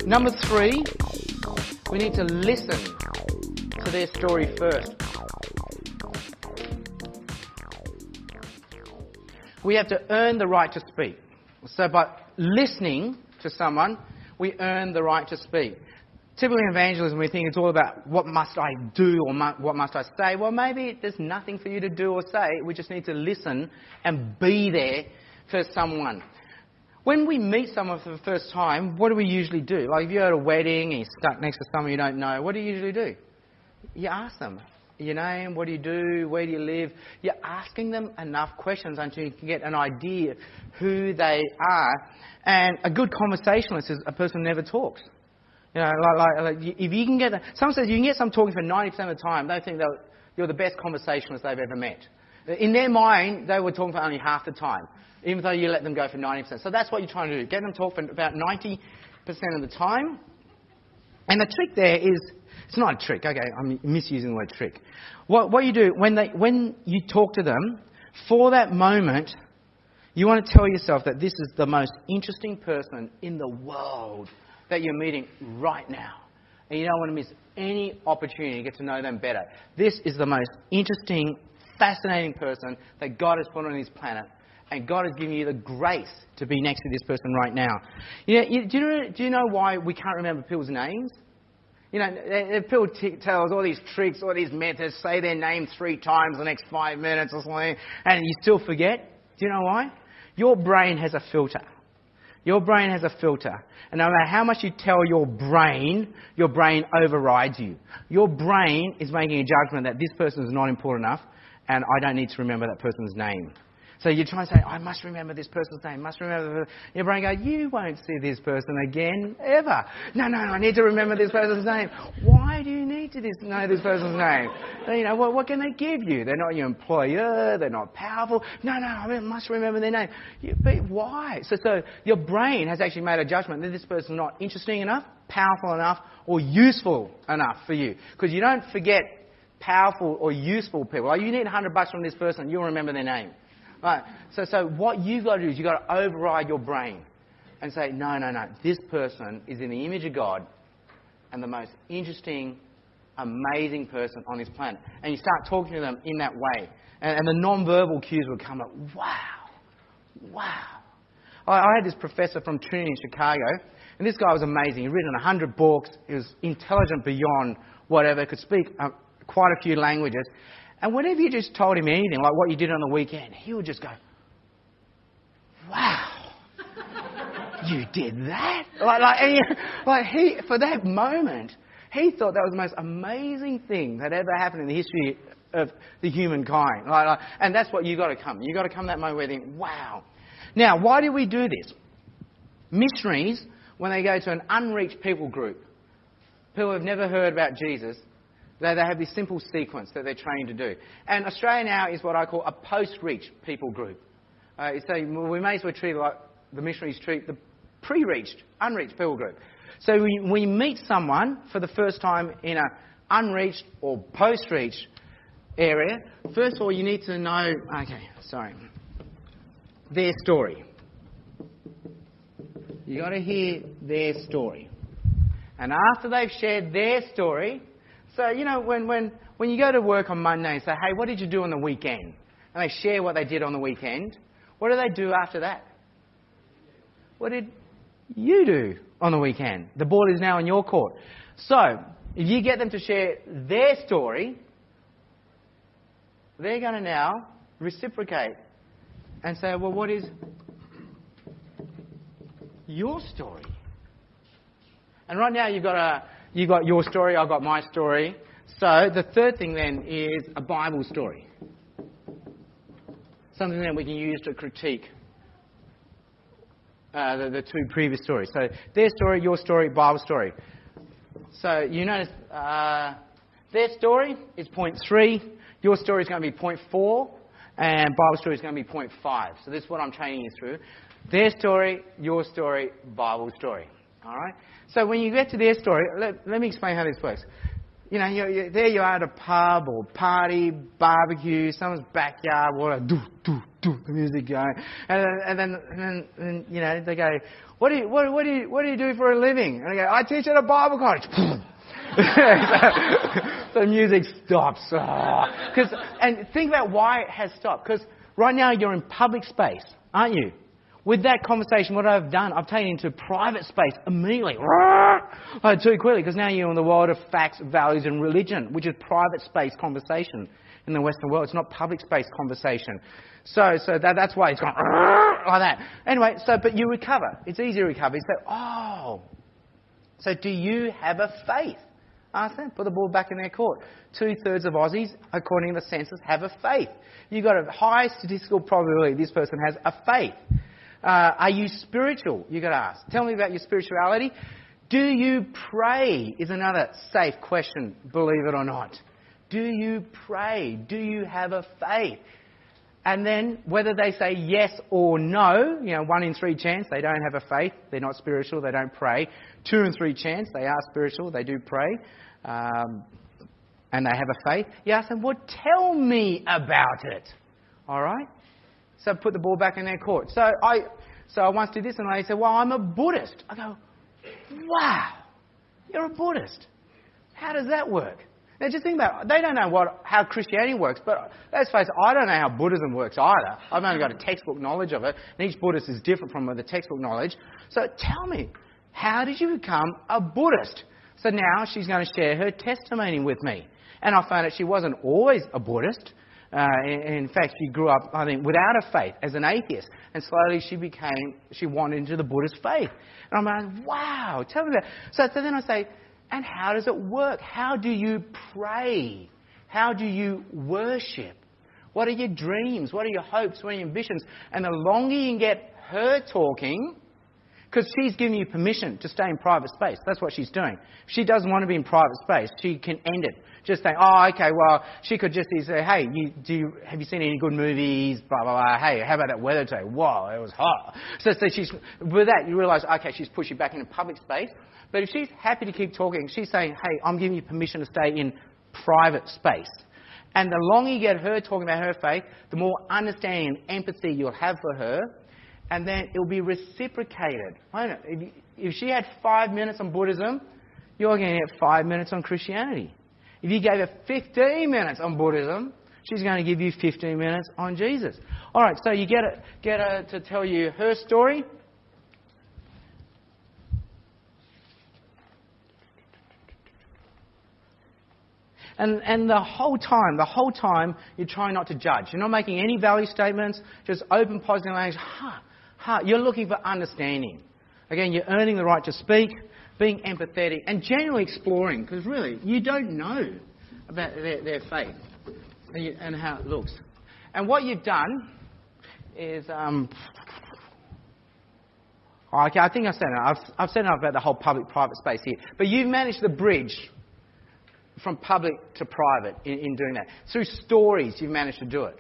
Number 3, we need to listen to their story first. We have to earn the right to speak. So by listening to someone, we earn the right to speak. Typically in evangelism, we think it's all about what must I do or what must I say. Well, maybe there's nothing for you to do or say. We just need to listen and be there for someone. When we meet someone for the first time, what do we usually do? Like if you're at a wedding and you're stuck next to someone you don't know, what do you usually do? You ask them your name, what do you do, where do you live? You're asking them enough questions until you can get an idea who they are. And a good conversationalist is a person who never talks. You know, like if you can get... Someone says you can get someone talking for 90% of the time, they think you're the best conversationalist they've ever met. In their mind, they were talking for only half the time, even though you let them go for 90%. So that's what you're trying to do. Get them to talk for about 90% of the time. And the trick there is... It's not a trick. Okay, I'm misusing the word trick. What you do, when you talk to them, for that moment, you want to tell yourself that this is the most interesting person in the world that you're meeting right now. And you don't want to miss any opportunity to get to know them better. This is the most interesting, fascinating person that God has put on this planet. And God has given you the grace to be next to this person right now. Do you know why we can't remember people's names? You know, people tell us all these tricks, all these methods, say their name 3 times in the next 5 minutes or something, and you still forget. Do you know why? Your brain has a filter. Your brain has a filter. And no matter how much you tell your brain overrides you. Your brain is making a judgment that this person is not important enough, and I don't need to remember that person's name. So you try and say, I must remember this person's name, must remember... Your brain goes, you won't see this person again, ever. No, I need to remember this person's name. Why do you need to know this person's name? You know, what can they give you? They're not your employer, they're not powerful. No, I must remember their name. But why? So your brain has actually made a judgment that this person's not interesting enough, powerful enough, or useful enough for you. Because you don't forget powerful or useful people. Like you need $100 from this person, you'll remember their name. Right. So what you've got to do is you've got to override your brain and say, no. This person is in the image of God and the most interesting, amazing person on this planet. And you start talking to them in that way. And the non-verbal cues will come up, wow. I had this professor from Trinity in Chicago, and this guy was amazing. He'd written 100 books. He was intelligent beyond whatever. Could speak quite a few languages. And whenever you just told him anything, like what you did on the weekend, he would just go, wow, you did that? He, for that moment, he thought that was the most amazing thing that ever happened in the history of the humankind. And that's what you've got to come. You've got to come that moment where you think, wow. Now, why do we do this? Missionaries, when they go to an unreached people group, people who have never heard about Jesus, they have this simple sequence that they're trained to do. And Australia now is what I call a post-reach people group. So we may as well treat it like the missionaries treat the pre-reached, unreached people group. So we meet someone for the first time in an unreached or post-reached area. First of all, you need to know, their story. You've got to hear their story. And after they've shared their story... So, you know, when you go to work on Monday and say, hey, what did you do on the weekend? And they share what they did on the weekend. What do they do after that? What did you do on the weekend? The ball is now in your court. So, if you get them to share their story, they're going to now reciprocate and say, well, what is your story? And right now you've got your story, I've got my story. So the third thing then is a Bible story. Something that we can use to critique the 2 previous stories. So their story, your story, Bible story. So you notice their story is point 3, your story is going to be point 4, and Bible story is going to be point 5. So this is what I'm training you through. Their story, your story, Bible story. All right? So when you get to their story, let me explain how this works. You know, there you are at a pub or party, barbecue, someone's backyard, the music going, and then you know they go, what do you do for a living? And I go, I teach at a Bible college. So the music stops. And think about why it has stopped. Because right now you're in public space, aren't you? With that conversation, what I've done, I've taken into private space immediately. Too quickly, because now you're in the world of facts, values and religion, which is private space conversation in the Western world. It's not public space conversation. So that's why it's gone like that. Anyway, but you recover. It's easy to recover. You say, so do you have a faith? Ask them. Put the ball back in their court. 2/3 of Aussies, according to the census, have a faith. You've got a high statistical probability this person has a faith. Are you spiritual? You've got to ask. Tell me about your spirituality. Do you pray? Is another safe question, believe it or not. Do you pray? Do you have a faith? And then whether they say yes or no, 1 in 3 chance they don't have a faith, they're not spiritual, they don't pray. 2 in 3 chance they are spiritual, they do pray, and they have a faith. You ask them, well, tell me about it. All right? So put the ball back in their court. So I once did this and they said, well, I'm a Buddhist. I go, wow, you're a Buddhist. How does that work? Now just think about it. They don't know how Christianity works, but let's face it, I don't know how Buddhism works either. I've only got a textbook knowledge of it, and each Buddhist is different from the textbook knowledge. So tell me, how did you become a Buddhist? So now she's going to share her testimony with me. And I found out she wasn't always a Buddhist. In fact, she grew up, I think, without a faith, as an atheist. And slowly she wandered into the Buddhist faith. And I'm like, wow, tell me about it. So then I say, and how does it work? How do you pray? How do you worship? What are your dreams? What are your hopes? What are your ambitions? And the longer you can get her talking, because she's giving you permission to stay in private space. That's what she's doing. If she doesn't want to be in private space, she can end it. Just saying, okay, well, she could just say, hey, have you seen any good movies? Blah, blah, blah. Hey, how about that weather today? Whoa, it was hot. So she's, with that, you realise, okay, she's pushed you back into public space. But if she's happy to keep talking, she's saying, hey, I'm giving you permission to stay in private space. And the longer you get her talking about her faith, the more understanding and empathy you'll have for her. And then it'll be reciprocated. If she had 5 minutes on Buddhism, you're going to get 5 minutes on Christianity. If you gave her 15 minutes on Buddhism, she's going to give you 15 minutes on Jesus. All right, so you get her to tell you her story. And the whole time, you're trying not to judge. You're not making any value statements, just open, positive language. You're looking for understanding. Again, you're earning the right to speak, being empathetic, and genuinely exploring, because really, you don't know about their faith and how it looks. And what you've done is, okay, I think I've said enough. I've said enough about the whole public-private space here. But you've managed the bridge from public to private in doing that. Through stories, you've managed to do it.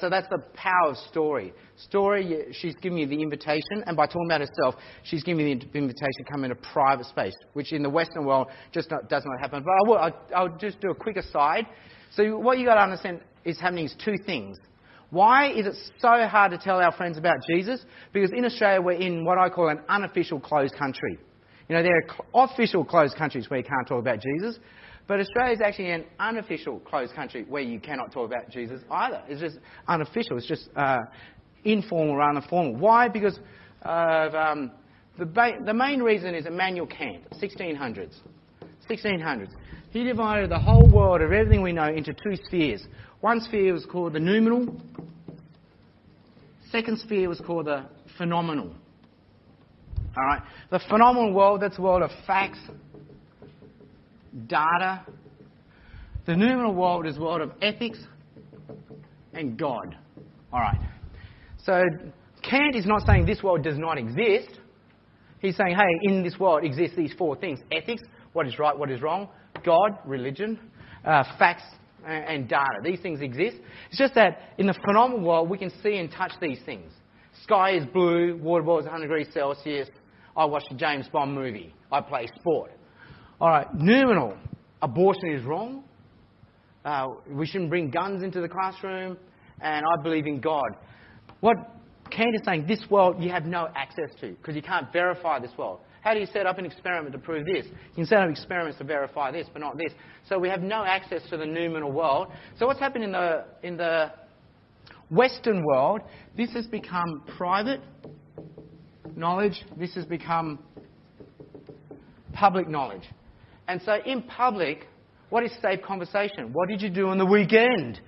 So that's the power of story. Story, she's giving you the invitation, and by talking about herself, she's giving you the invitation to come into private space, which in the Western world does not happen. But I'll just do a quick aside. So what you've got to understand is happening is 2 things. Why is it so hard to tell our friends about Jesus? Because in Australia, we're in what I call an unofficial closed country. There are official closed countries where you can't talk about Jesus. But Australia is actually an unofficial closed country where you cannot talk about Jesus either. It's just unofficial. It's just informal rather than formal. Why? Because the main reason is Immanuel Kant, 1600s. He divided the whole world of everything we know into 2 spheres. One sphere was called the noumenal. Second sphere was called the phenomenal. All right. The phenomenal world, that's the world of facts, data. The noumenal world is the world of ethics and God. All right. So Kant is not saying this world does not exist. He's saying, hey, in this world exist these 4 things. Ethics, what is right, what is wrong. God, religion, facts and data. These things exist. It's just that in the phenomenal world, we can see and touch these things. Sky is blue, water boils 100 degrees Celsius. I watched a James Bond movie. I play sport. All right, noumenal. abortion is wrong. We shouldn't bring guns into the classroom. And I believe in God. What Kent is saying, this world you have no access to because you can't verify this world. How do you set up an experiment to prove this? You can set up experiments to verify this, but not this. So we have no access to the noumenal world. So what's happened in the Western world, this has become private knowledge. This has become public knowledge. And so in public, what is safe conversation? What did you do on the weekend?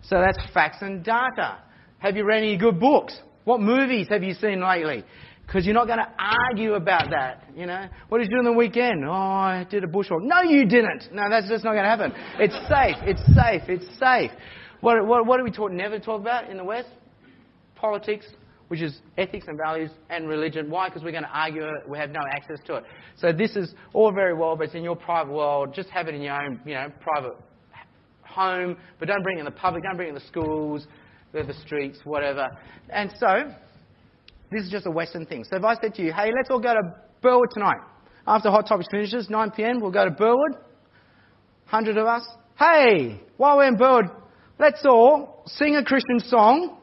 So that's facts and data. Have you read any good books? What movies have you seen lately? Because you're not going to argue about that, you know. What did you do on the weekend? Oh, I did a bushwalk. No, you didn't. No, that's just not going to happen. It's safe. It's safe. It's safe. What are we never talk about in the West? Politics, which is ethics and values and religion. Why? Because we're going to argue it. We have no access to it. So this is all very well, but it's in your private world. Just have it in your own, private home. But don't bring it in the public. Don't bring it in the schools, the streets, whatever. And so this is just a Western thing. So if I said to you, hey, let's all go to Burwood tonight. After Hot Topics finishes, 9 p.m, we'll go to Burwood. 100 of us. Hey, while we're in Burwood, let's all sing a Christian song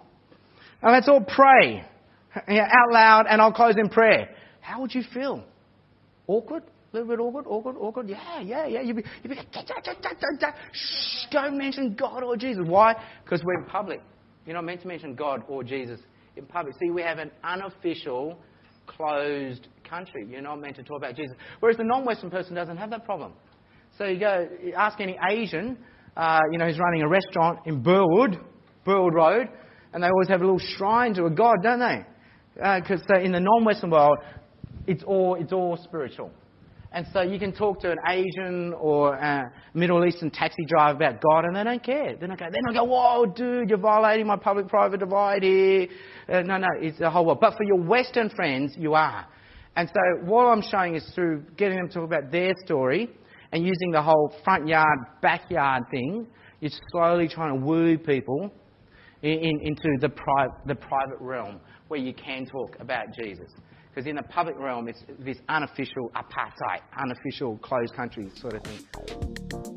and let's all pray out loud and I'll close in prayer. How would you feel? Awkward? A little bit awkward? Yeah. You'd be shh, don't mention God or Jesus. Why? Because we're in public. You're not meant to mention God or Jesus in public. See, we have an unofficial, closed country. You're not meant to talk about Jesus. Whereas the non-Western person doesn't have that problem. So you go, ask any Asian, who's running a restaurant in Burwood Road, and they always have a little shrine to a god, don't they? Because in the non-Western world, it's all spiritual. And so you can talk to an Asian or a Middle Eastern taxi driver about God and they don't care. They don't go, whoa, dude, you're violating my public-private divide here. No, it's the whole world. But for your Western friends, you are. And so what I'm showing is through getting them to talk about their story and using the whole front yard, backyard thing, you're slowly trying to woo people into the private realm where you can talk about Jesus. Because in the public realm, it's this unofficial apartheid, unofficial closed country sort of thing.